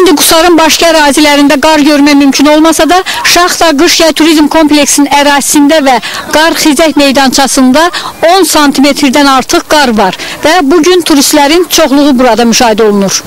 İndi Qusarın başqa ərazilərində qar görmək mümkün olmasa da, Şaxta Qış Yay Turizm Kompleksinin ərazisində və Qar Xizək meydançasında 10 santimetrdən artıq qar var və bugün turistlərin çoxluğu burada müşahidə olunur.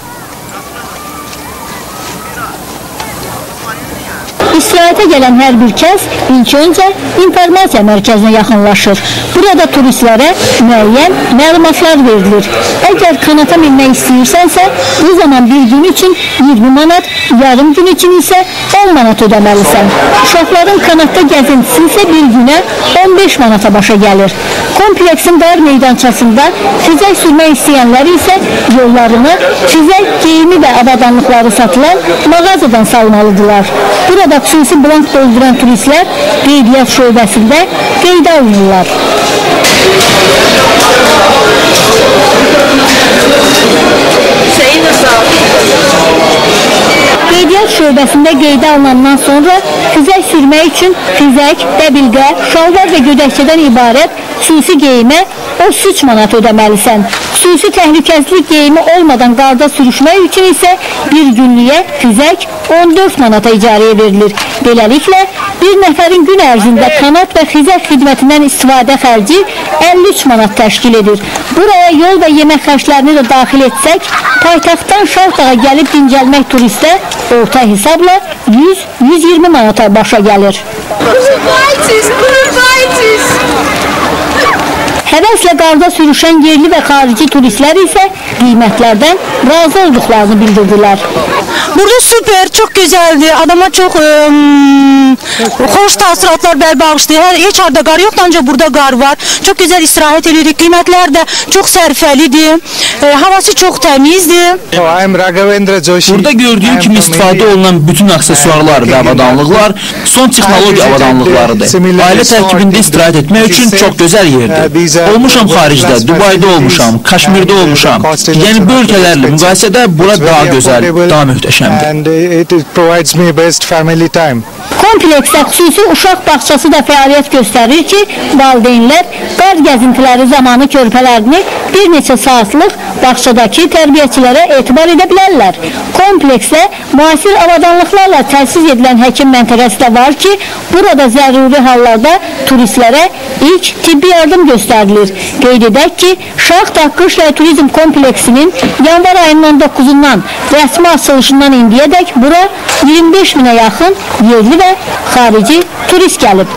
İstirahətə gələn hər bir kəs ilk öncə informasiya mərkəzinə yaxınlaşır. Burada turistlərə müəyyən məlumatlar verilir. Əgər kanata minmək istəyirsənsə, bu zaman bir gün üçün 20 manat, yarım gün üçün isə 10 manat ödəməlisən. Uşaqların kanatda gəzintisi isə bir günə 15 manata başa gəlir. Kompleksin qar meydançasında xizək sürmək istəyənlər isə yollarını xizək geyimi və avadanlıqları satılan mağazadan salmalıdırlar. Burada xüsusi blank dolduran turistlər qeydiyyat şöbəsində qeydə alınırlar. Qeydiyyat şöbəsində qeydə alınandan sonra xizək sürmək üçün xizək, dəbilqə, şalvar və gödəkçədən ibarət xüsusi geyimə 33 manat ödəməlisən. Xüsusi təhlükəsizlik geyimi olmadan qarda sürüşmək üçün isə bir günlüyə xizək 14 manata icarəyə verilir. Beləliklə, bir nəfərin gün ərzində kanat və xizək xidmətindən istifadə xərci 53 manat təşkil edir. Buraya yol və yemək xərclərini də daxil etsək, paytaxtdan Şaxtağa gəlib dincəlmək turistə orta hesabla 100-120 manata başa gəlir. Həvəslə qarda sürüşən yerli və xarici turistlər isə qiymətlərdən razı olduqlarını bildirdilər. Burada süper, çok güzeldi. Adama çok hoş taassuratlar bağışlıyor. Hiç arada gar yok, ancak burada gar var. Çok güzel istirahat ediyoruz. Kıymetler de çok sərfəlidir. Havası çok temizdi. Burada gördüyüm kimi istifadə olunan bütün aksesuarlar və avadanlıqlar son texnoloji avadanlıqlarıdır. Ailə tərkibində istirahət etmək üçün çox gözəl yerdir. Olmuşam xaricdə, Dubayda olmuşam, Kaşmirdə olmuşam. Yəni bu ölkələrlə müqayisədə bura daha gözəl, daha möhtəşəmdir. Kompleksdə xüsusi uşaq bağçası da fəaliyyət göstərir ki, valideynlər qar gəzintiləri zamanı körpələrini bir neçə saatlıq bağçadakı tərbiyəçilərə etibar edə bilərlər. Kompleksdə müasir avadanlıqlarla təsis edilən həkim məntəqəsi də var ki, burada zəruri hallarda turistlərə ilk tibbi yardım göstərilir. Qeyd edək ki, Şaxta Qış Yay Turizm Kompleksinin yanvar ayının 19-undan rəsmi açılışından indiyədək bura 25 minə yaxın yerli və xarici turist gəlib.